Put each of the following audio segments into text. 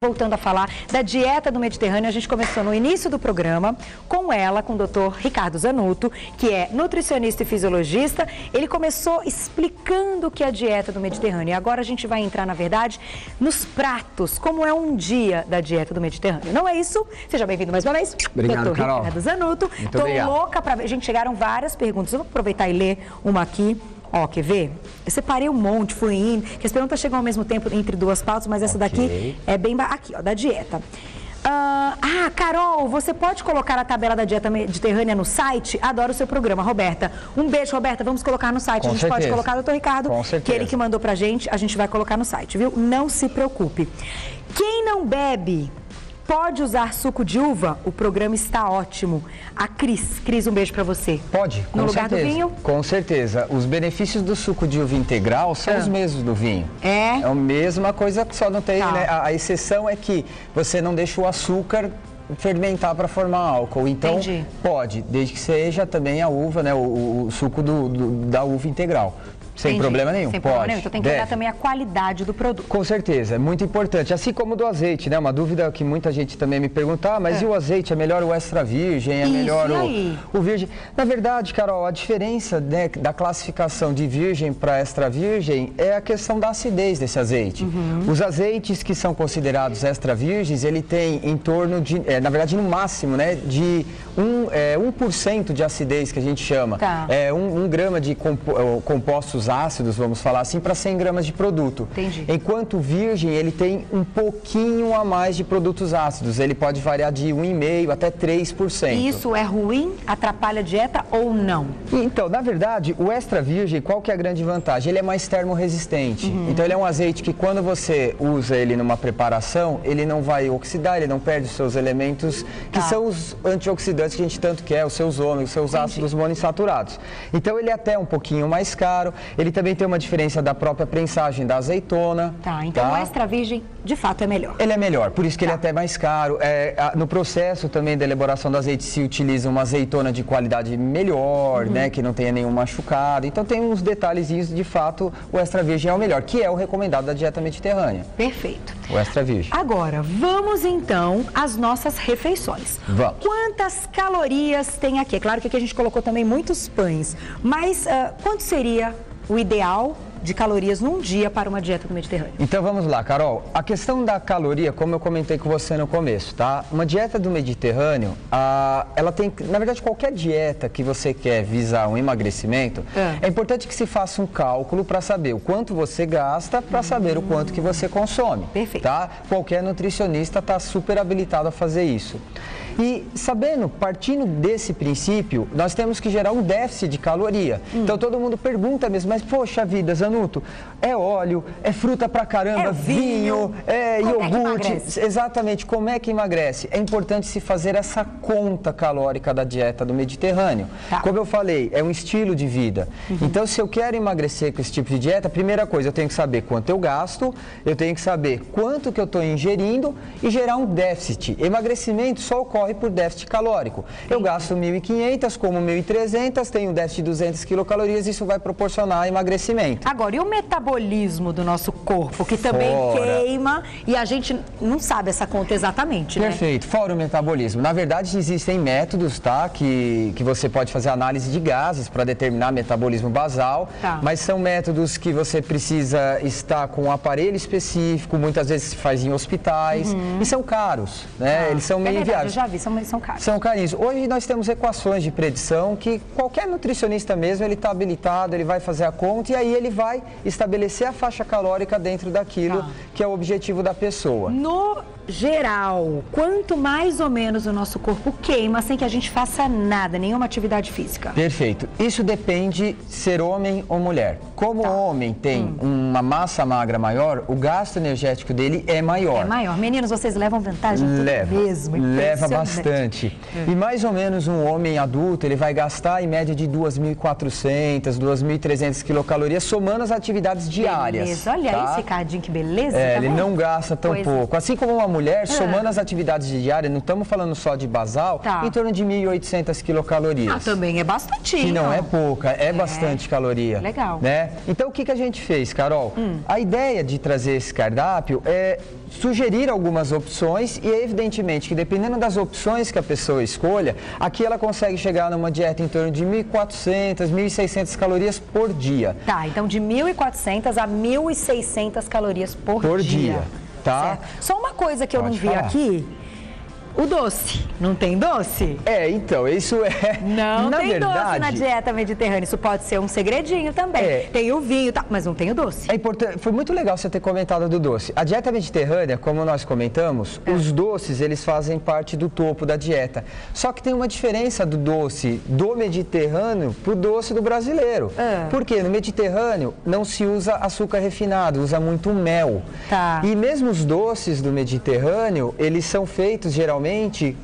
voltando a falar da dieta do Mediterrâneo. A gente começou no início do programa com ela, com o Dr. Ricardo Zanutto, que é nutricionista e fisiologista. Ele começou explicando o que é a dieta do Mediterrâneo. E agora a gente vai entrar, na verdade, nos pratos, como é um dia da dieta do Mediterrâneo. Não é isso? Seja bem-vindo mais uma vez. Obrigado, Dr. Carol. Ricardo Zanutto. Muito obrigado. Tô louca pra ver. Gente, chegaram várias perguntas. Eu vou aproveitar e ler uma aqui. Ó, quer ver? Eu separei um monte, fui indo, que as perguntas chegam ao mesmo tempo entre duas pautas, mas essa daqui é bem... Aqui, ó, da dieta. Carol, você pode colocar a tabela da dieta mediterrânea no site? Adoro o seu programa, Roberta. Um beijo, Roberta, vamos colocar no site. Com a gente certeza. pode colocar, doutor Ricardo, Com certeza. que ele que mandou pra gente, a gente vai colocar no site, viu? Não se preocupe. Quem não bebe... pode usar suco de uva? O programa está ótimo. A Cris, um beijo para você. Pode, com no lugar certeza. do vinho? Com certeza. Os benefícios do suco de uva integral são os mesmos do vinho. É? É a mesma coisa, que só não tem, Tá. né? A exceção é que você não deixa o açúcar fermentar para formar álcool. Então, Entendi. pode, desde que seja também a uva, né? O suco da uva integral. Sem Entendi. problema nenhum. Sem pode. problema nenhum. Então tem que olhar também a qualidade do produto. Com certeza, é muito importante. Assim como do azeite, né? Uma dúvida que muita gente também me pergunta, mas e o azeite? É melhor o extra virgem? É melhor o virgem? Na verdade, Carol, a diferença, né, da classificação de virgem para extra virgem é a questão da acidez desse azeite. Os azeites que são considerados extra virgens, ele tem em torno de, na verdade, no máximo, né, de 1% de acidez, que a gente chama. Tá. Um grama de compostos ácidos, vamos falar assim, para 100 gramas de produto. Entendi. Enquanto o virgem, ele tem um pouquinho a mais de produtos ácidos. Ele pode variar de 1,5% até 3%. Isso é ruim? Atrapalha a dieta ou não? Então, na verdade, o extra virgem, qual que é a grande vantagem? Ele é mais termorresistente. Então, ele é um azeite que quando você usa ele numa preparação, ele não vai oxidar, ele não perde os seus elementos, que são os antioxidantes que a gente tanto quer, os seus ômegas, os seus ácidos monoinsaturados. Então, ele é até um pouquinho mais caro. Ele também tem uma diferença da própria prensagem da azeitona. Então o extra virgem, de fato, é melhor. Ele é melhor, por isso que ele é até mais caro. No processo também da elaboração do azeite se utiliza uma azeitona de qualidade melhor, né, que não tenha nenhum machucado. Então tem uns detalhezinhos, de fato, o extra virgem é o melhor, que é o recomendado da dieta mediterrânea. Perfeito. O extra virgem. Agora, vamos então às nossas refeições. Vamos. Quantas calorias tem aqui? É claro que aqui a gente colocou também muitos pães, mas quanto seria o ideal de calorias num dia para uma dieta do Mediterrâneo? Então vamos lá, Carol. A questão da caloria, como eu comentei com você no começo, tá? Uma dieta do Mediterrâneo, ela tem, na verdade, qualquer dieta que você quer visar um emagrecimento, é importante que se faça um cálculo para saber o quanto você gasta, para saber o quanto que você consome. Perfeito. Tá? Qualquer nutricionista está super habilitado a fazer isso. E sabendo, partindo desse princípio, nós temos que gerar um déficit de caloria. Então todo mundo pergunta mesmo, mas poxa vida, Zanutto, é óleo, é fruta pra caramba, é vinho, é iogurte. É exatamente, como é que emagrece? É importante se fazer essa conta calórica da dieta do Mediterrâneo. Tá. Como eu falei, é um estilo de vida. Então se eu quero emagrecer com esse tipo de dieta, a primeira coisa, eu tenho que saber quanto eu gasto, eu tenho que saber quanto que eu estou ingerindo e gerar um déficit. Emagrecimento só ocorre por déficit calórico. Eu gasto 1.500, como 1.300, tenho um déficit de 200 quilocalorias, isso vai proporcionar emagrecimento. Agora, e o metabolismo do nosso corpo, que também queima, e a gente não sabe essa conta exatamente, né? Perfeito, fora o metabolismo. Na verdade, existem métodos, tá, que você pode fazer análise de gases para determinar metabolismo basal, mas são métodos que você precisa estar com um aparelho específico, muitas vezes se faz em hospitais, e são caros, né? Eles são meio inviáveis. Eu já vi, são caros. São carinhos. Hoje nós temos equações de predição que qualquer nutricionista mesmo, ele está habilitado, ele vai fazer a conta e aí ele vai estabelecer a faixa calórica dentro daquilo que é o objetivo da pessoa. No geral, quanto mais ou menos o nosso corpo queima sem que a gente faça nada, nenhuma atividade física? Perfeito. Isso depende ser homem ou mulher. Como o homem tem uma massa magra maior, o gasto energético dele é maior. É maior. Meninos, vocês levam vantagem mesmo? Leva bastante. E mais ou menos um homem adulto, ele vai gastar em média de 2.400, 2.300 quilocalorias, somando as atividades diárias. Beleza. Olha esse Ricardinho, que beleza. Ele não gasta tão pouco. Assim como uma mulher, somando as atividades diárias, não estamos falando só de basal, em torno de 1.800 quilocalorias. Também é bastante. Que não é pouca, é bastante caloria. Legal. Né? Então, o que a gente fez, Carol? A ideia de trazer esse cardápio é sugerir algumas opções e, evidentemente, que dependendo das opções que a pessoa escolha, aqui ela consegue chegar numa dieta em torno de 1.400, 1.600 calorias por dia. Tá, então de 1.400 a 1.600 calorias por dia. Tá? Certo. Só uma coisa que eu não vi aqui. O doce. Não tem doce? Então, isso é... Não tem doce na dieta mediterrânea. Isso pode ser um segredinho também. Tem o vinho, tá, mas não tem o doce. É importante, foi muito legal você ter comentado do doce. A dieta mediterrânea, como nós comentamos, os doces, eles fazem parte do topo da dieta. Só que tem uma diferença do doce do Mediterrâneo pro doce do brasileiro. Porque no Mediterrâneo não se usa açúcar refinado, usa muito mel. Tá. E mesmo os doces do Mediterrâneo, eles são feitos geralmente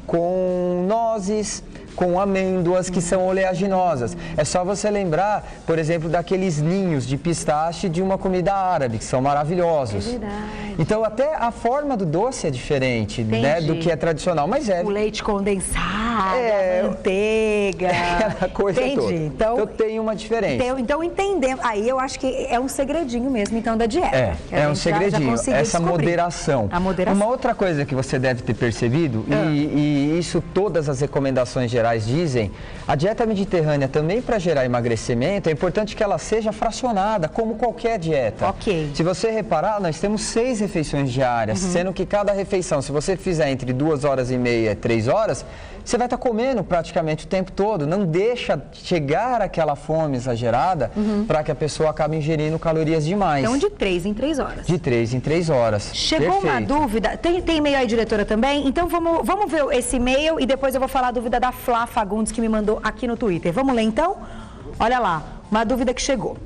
com nozes, com amêndoas que são oleaginosas. É só você lembrar, por exemplo, daqueles ninhos de pistache de uma comida árabe, que são maravilhosos. É verdade. Então, até a forma do doce é diferente, né, do que é tradicional, mas o leite condensado, a manteiga. Aquela coisa toda. Então tem uma diferença. Então, entendemos. Aí eu acho que é um segredinho mesmo, então, da dieta. É um segredinho, essa moderação. A moderação. Uma outra coisa que você deve ter percebido, e isso todas as recomendações gerais dizem, a dieta mediterrânea também para gerar emagrecimento, é importante que ela seja fracionada, como qualquer dieta. Ok. Se você reparar, nós temos 6 refeições diárias, sendo que cada refeição, se você fizer entre 2 horas e meia e 3 horas, você vai estar comendo praticamente o tempo todo. Não deixa chegar aquela fome exagerada para que a pessoa acabe ingerindo calorias demais. Então, de 3 em 3 horas. De 3 em 3 horas. Chegou uma dúvida. Tem e-mail aí, diretora, também? Então, vamos ver esse e-mail e depois eu vou falar a dúvida da Flá Fagundes, que me mandou aqui no Twitter. Vamos ler, então? Olha lá, uma dúvida que chegou.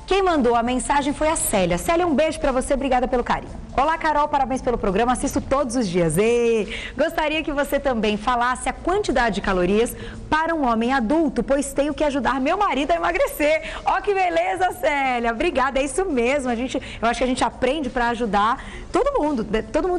Quem mandou a mensagem foi a Célia. Célia, um beijo pra você, obrigada pelo carinho. Olá, Carol, parabéns pelo programa, assisto todos os dias. Gostaria que você também falasse a quantidade de calorias para um homem adulto, pois tenho que ajudar meu marido a emagrecer. Ó, que beleza, Célia, obrigada, é isso mesmo. Eu acho que a gente aprende para ajudar todo mundo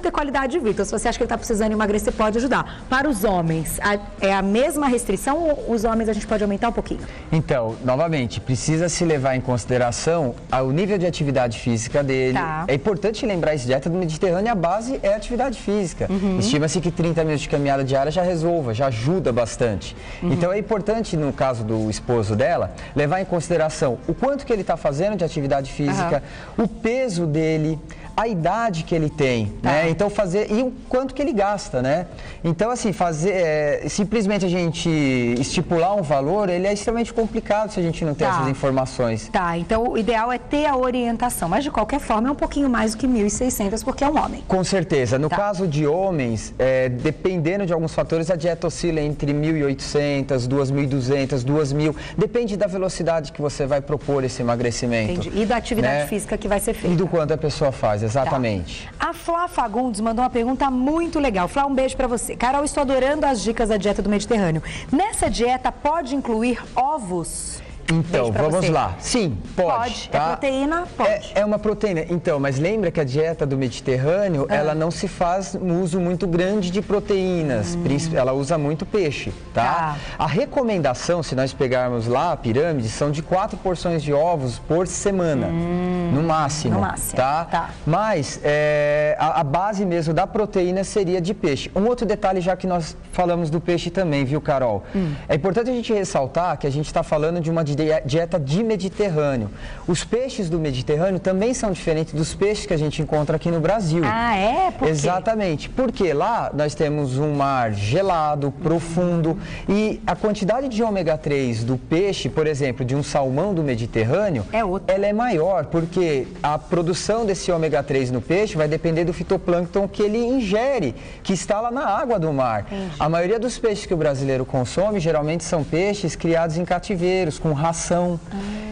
ter qualidade de vida. Então, se você acha que ele está precisando emagrecer, pode ajudar. Para os homens, é a mesma restrição ou os homens a gente pode aumentar um pouquinho? Então, novamente, precisa se levar em consideração ao nível de atividade física dele. Tá. É importante lembrar isso, dieta do Mediterrâneo, a base é a atividade física. Estima-se que 30 minutos de caminhada diária já resolva, já ajuda bastante. Então é importante, no caso do esposo dela, levar em consideração o quanto que ele está fazendo de atividade física, o peso dele, a idade que ele tem, né? Então e o quanto que ele gasta, né? Então, assim, simplesmente a gente estipular um valor, ele é extremamente complicado se a gente não tem essas informações. Tá, então o ideal é ter a orientação, mas de qualquer forma é um pouquinho mais do que 1.600 porque é um homem. Com certeza. No caso de homens, dependendo de alguns fatores, a dieta oscila entre 1.800, 2.200, 2.000, depende da velocidade que você vai propor esse emagrecimento. Entendi. E da atividade física que vai ser feita. E do quanto a pessoa faz, exatamente. Tá. A Flá Fagundes mandou uma pergunta muito legal. Flá, um beijo pra você. Carol, estou adorando as dicas da dieta do Mediterrâneo. Nessa dieta pode incluir ovos? Então, vamos lá. Sim, pode. Tá? É proteína? Pode. É uma proteína. Então, mas lembra que a dieta do Mediterrâneo, ela não se faz um uso muito grande de proteínas. Ela usa muito peixe, tá? A recomendação, se nós pegarmos lá a pirâmide, são de 4 porções de ovos por semana, no máximo. Tá? Mas a base mesmo da proteína seria de peixe. Um outro detalhe, já que nós falamos do peixe também, viu, Carol? É importante a gente ressaltar que a gente está falando de uma dieta de Mediterrâneo. Os peixes do Mediterrâneo também são diferentes dos peixes que a gente encontra aqui no Brasil. Ah, é? Por quê? Exatamente. Porque lá nós temos um mar gelado, profundo, e a quantidade de ômega 3 do peixe, por exemplo, de um salmão do Mediterrâneo, ela é maior, porque a produção desse ômega 3 no peixe vai depender do fitoplâncton que ele ingere, que está lá na água do mar. Entendi. A maioria dos peixes que o brasileiro consome, geralmente são peixes criados em cativeiros, com ração.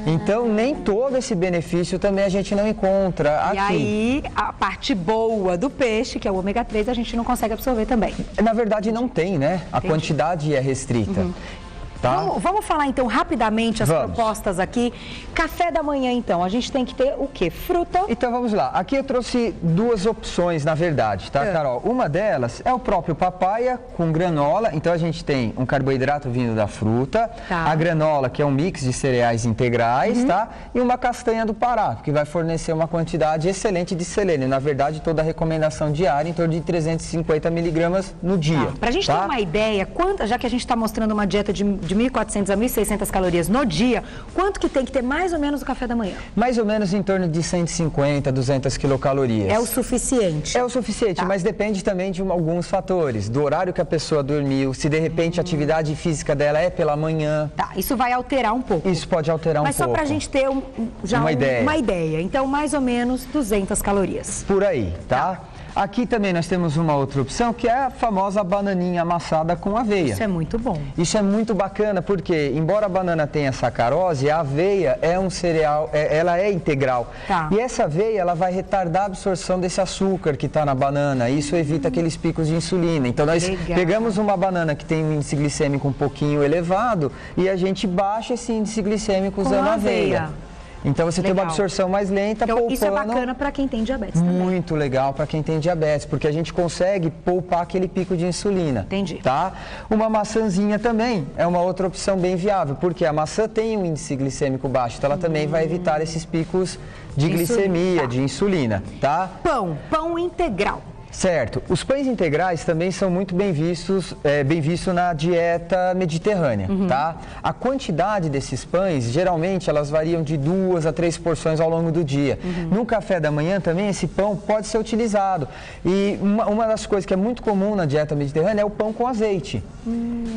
Então, nem todo esse benefício também a gente não encontra aqui. E aí, a parte boa do peixe, que é o ômega 3, a gente não consegue absorver também. Na verdade, não tem, né? A quantidade é restrita. tá? Vamos falar então rapidamente as propostas aqui. Café da manhã então, a gente tem que ter o quê? Fruta? Então vamos lá, aqui eu trouxe duas opções na verdade, tá, Carol? Uma delas é o próprio papaya com granola, então a gente tem um carboidrato vindo da fruta, a granola que é um mix de cereais integrais, tá? E uma castanha do Pará, que vai fornecer uma quantidade excelente de selênio, na verdade toda a recomendação diária em torno de 350 miligramas no dia. Pra gente ter uma ideia, já que a gente está mostrando uma dieta de 1.400 a 1.600 calorias no dia, quanto que tem que ter mais ou menos o café da manhã? Mais ou menos em torno de 150, 200 quilocalorias. É o suficiente? É o suficiente, mas depende também de alguns fatores, do horário que a pessoa dormiu, se de repente a atividade física dela é pela manhã. Tá, isso vai alterar um pouco. Isso pode alterar um pouco. Mas só pra gente ter uma ideia. Então, mais ou menos 200 calorias. Por aí, tá? Aqui também nós temos uma outra opção, que é a famosa bananinha amassada com aveia. Isso é muito bom. Isso é muito bacana, porque embora a banana tenha sacarose, a aveia é um cereal, ela é integral. E essa aveia, ela vai retardar a absorção desse açúcar que está na banana. Isso evita aqueles picos de insulina. Então nós pegamos uma banana que tem um índice glicêmico um pouquinho elevado e a gente baixa esse índice glicêmico usando a aveia. Então você tem uma absorção mais lenta, poupando... Isso é bacana para quem tem diabetes também. Muito legal para quem tem diabetes, porque a gente consegue poupar aquele pico de insulina. Entendi. Tá? Uma maçãzinha também é uma outra opção bem viável, porque a maçã tem um índice glicêmico baixo, então ela também vai evitar esses picos de glicemia, de insulina, tá? Pão integral. Certo. Os pães integrais também são muito bem vistos na dieta mediterrânea, tá? A quantidade desses pães, geralmente, elas variam de 2 a 3 porções ao longo do dia. No café da manhã também, esse pão pode ser utilizado. E uma das coisas que é muito comum na dieta mediterrânea é o pão com azeite.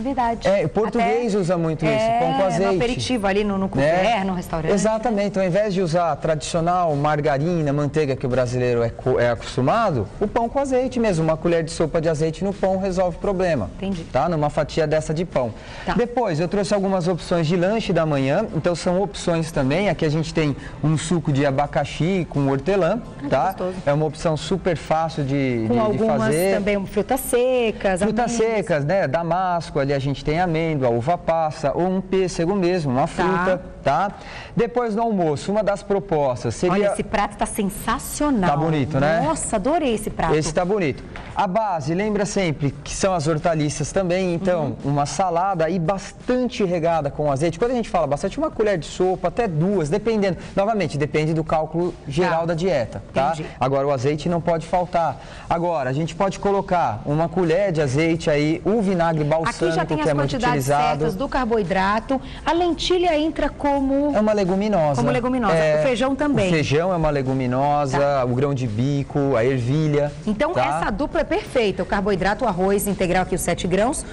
Verdade. O português usa muito isso, pão com azeite. No aperitivo ali, no couvert, no restaurante. Exatamente. Então, ao invés de usar a tradicional margarina, manteiga que o brasileiro é acostumado, o pão com azeite mesmo, uma colher de sopa de azeite no pão resolve o problema. Entendi. Tá? Numa fatia dessa de pão. Depois, eu trouxe algumas opções de lanche da manhã, então são opções também. Aqui a gente tem um suco de abacaxi com hortelã, tá? Gostoso. É uma opção super fácil de algumas fazer. Também frutas secas. Frutas secas, né? Damasco, ali a gente tem amêndoa, uva passa ou um pêssego mesmo, uma fruta, tá? Depois no almoço, uma das propostas seria... Olha, esse prato tá sensacional. Tá bonito, né? Nossa, adorei esse prato. Esse tá bonito. A base, lembra sempre que são as hortaliças também, então uma salada e bastante regada com azeite. Quando a gente fala bastante, uma colher de sopa, até 2, dependendo. Novamente, depende do cálculo geral da dieta, tá? Entendi. Agora, o azeite não pode faltar. Agora, a gente pode colocar uma colher de azeite aí, o vinagre balsâmico, aqui já tem que é as muito quantidades utilizado. certas do carboidrato. A lentilha entra como... É uma leguminosa. Como leguminosa. O feijão também. O feijão é uma leguminosa, o grão de bico, a ervilha. Então, essa dupla é perfeita. O carboidrato, o arroz integral aqui, os 7 grãos,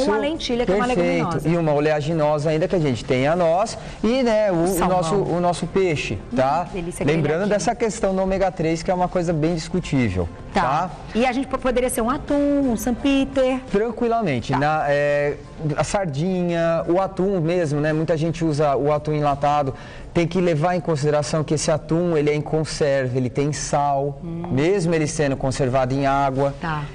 com a lentilha, que é uma leguminosa. E uma oleaginosa ainda que a gente tem a noz e, né, o nosso peixe, tá? Lembrando dessa questão do ômega 3, que é uma coisa bem discutível, tá? E a gente poderia ser um atum, um St. Peter? Tranquilamente. A sardinha, o atum mesmo, né? Muita gente usa o atum enlatado. Tem que levar em consideração que esse atum, ele é em conserva, ele tem sal, mesmo ele sendo conservado em água.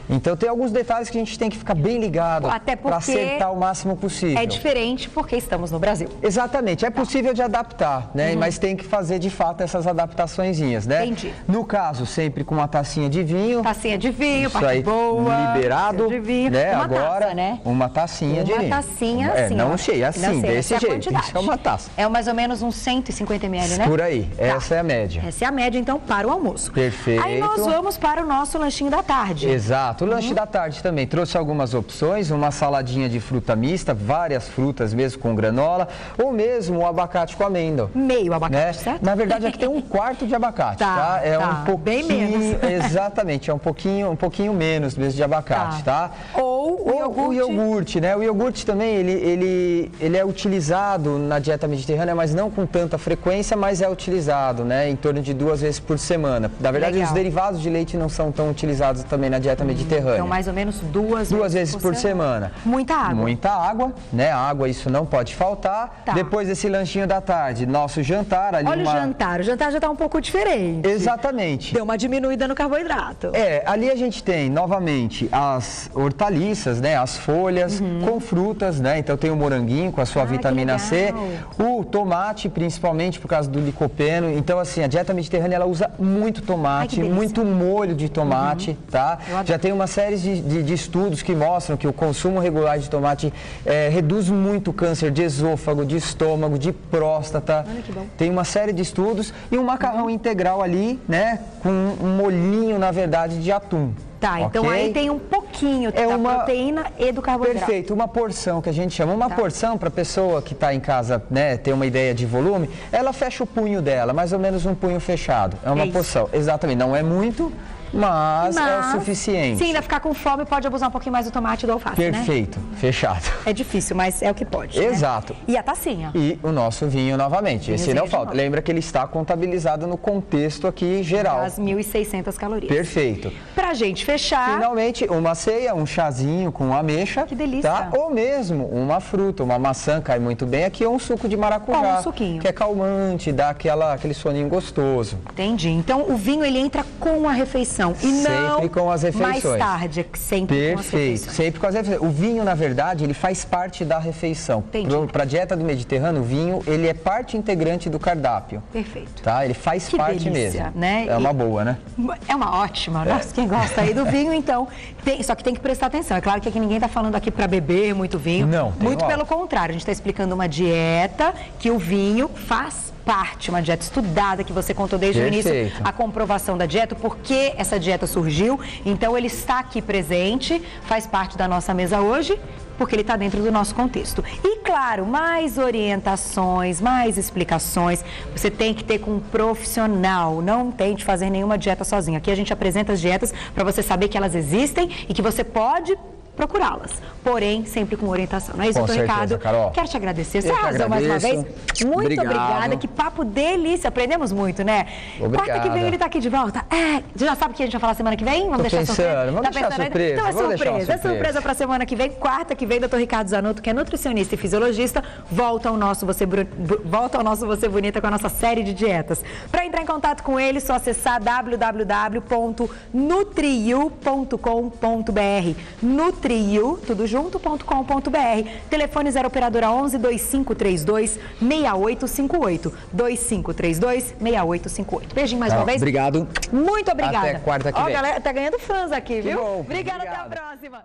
Então tem alguns detalhes que a gente tem que ficar bem ligado para acertar o máximo possível. É diferente porque estamos no Brasil. Exatamente, é possível de adaptar, né? Mas tem que fazer de fato essas adaptaçõezinhas, né? Entendi. No caso, sempre com uma tacinha de vinho. Tacinha de vinho, parte aí, boa. Liberado, de vinho. né? Uma Agora, taça, né? Uma tacinha de vinho. Uma tacinha assim. Não cheia, assim, desse jeito. Isso é uma taça. É mais ou menos uns 150 ml, né? Por aí, essa é a média. Essa é a média, então, para o almoço. Perfeito. Aí nós vamos para o nosso lanchinho da tarde. Exato, o lanche da tarde também. Trouxe algumas opções, uma saladinha de fruta mista, várias frutas mesmo com granola, ou mesmo o abacate com amêndoa. Meio abacate, certo? Na verdade, aqui tem um quarto de abacate, tá? É um pouquinho... Bem menos. Exatamente, é um pouquinho menos mesmo de abacate, tá? Ou o iogurte, né? O iogurte também, ele é utilizado na dieta mediterrânea, mas não com tanta frequência, mas é utilizado, né? Em torno de 2 vezes por semana. Na verdade, os derivados de leite não são tão utilizados também na dieta mediterrânea. Então, mais ou menos 2 vezes por semana. Muita água. Muita água, né? A água, isso não pode faltar. Depois desse lanchinho da tarde, nosso jantar ali. Olha o jantar já está um pouco diferente. Exatamente. Deu uma diminuída no carboidrato. Ali a gente tem, novamente, as hortaliças, hortaliças, né? As folhas, com frutas, né? Então tem o moranguinho com a sua vitamina C, o tomate, principalmente por causa do licopeno. Então, assim, a dieta mediterrânea, ela usa muito tomate, muito molho de tomate, tá? Já tem uma série de estudos que mostram que o consumo regular de tomate reduz muito o câncer de esôfago, de estômago, de próstata. Olha que bom. Tem uma série de estudos e um macarrão integral ali, né? Com um molhinho, na verdade, de atum. Tá, então aí tem um pouquinho da proteína e do carboidrato. Perfeito, uma porção que a gente chama. Uma porção para a pessoa que está em casa, né, ter uma ideia de volume, ela fecha o punho dela, mais ou menos um punho fechado. É uma porção, exatamente, não é muito, mas é o suficiente. Se ainda ficar com fome, pode abusar um pouquinho mais do tomate e do alface, Perfeito, fechado. É difícil, mas é o que pode, Exato. Né? E a tacinha. E o nosso vinho novamente. Esse não falta. Lembra que ele está contabilizado no contexto aqui geral. Das 1.600 calorias. Perfeito. Pra gente fechar... Finalmente, uma ceia, um chazinho com ameixa. Que delícia. Tá? Ou mesmo uma fruta, uma maçã cai muito bem aqui, ou um suco de maracujá. Ou um suquinho. Que é calmante, dá aquele soninho gostoso. Entendi. Então, o vinho, ele entra com a refeição. E não sempre com as refeições. Mais tarde, sempre com as refeições. Sempre com as refeições. O vinho, na verdade, ele faz parte da refeição. Para a dieta do Mediterrâneo, o vinho, ele é parte integrante do cardápio. Perfeito. Tá? Ele faz parte delícia, mesmo. Né? É uma boa, né? É uma ótima. Nossa, quem gosta aí do vinho, então... Só que tem que prestar atenção. É claro que aqui ninguém está falando aqui para beber muito vinho. Não. Muito pelo contrário. A gente está explicando uma dieta que o vinho faz parte, uma dieta estudada que você contou desde o início, a comprovação da dieta, por que essa dieta surgiu. Então, ele está aqui presente, faz parte da nossa mesa hoje, porque ele está dentro do nosso contexto. E, claro, mais orientações, mais explicações, você tem que ter com um profissional. Não tente fazer nenhuma dieta sozinho. Aqui a gente apresenta as dietas para você saber que elas existem e que você pode procurá-las, porém sempre com orientação. Não é isso, doutor Ricardo? Carol. Quero te agradecer. Você arrasou mais uma vez. Muito obrigada. Que papo delícia. Aprendemos muito, né? Obrigado. Quarta que vem ele está aqui de volta. Já sabe o que a gente vai falar semana que vem? Vamos deixar surpresa. Vamos deixar surpresa. Então é surpresa. É surpresa para semana que vem. Quarta que vem, doutor Ricardo Zanutto, que é nutricionista e fisiologista, volta ao nosso Você Bonita com a nossa série de dietas. Para entrar em contato com ele, é só acessar www.nutriu.com.br. tudo junto.com.br. Telefone 0 operadora 11 2532 6858. 2532 6858. Beijinho mais uma vez. Obrigado. Muito obrigada. Até quarta que vem. Ó, galera, tá ganhando fãs aqui, viu? Bom, obrigada, até a próxima.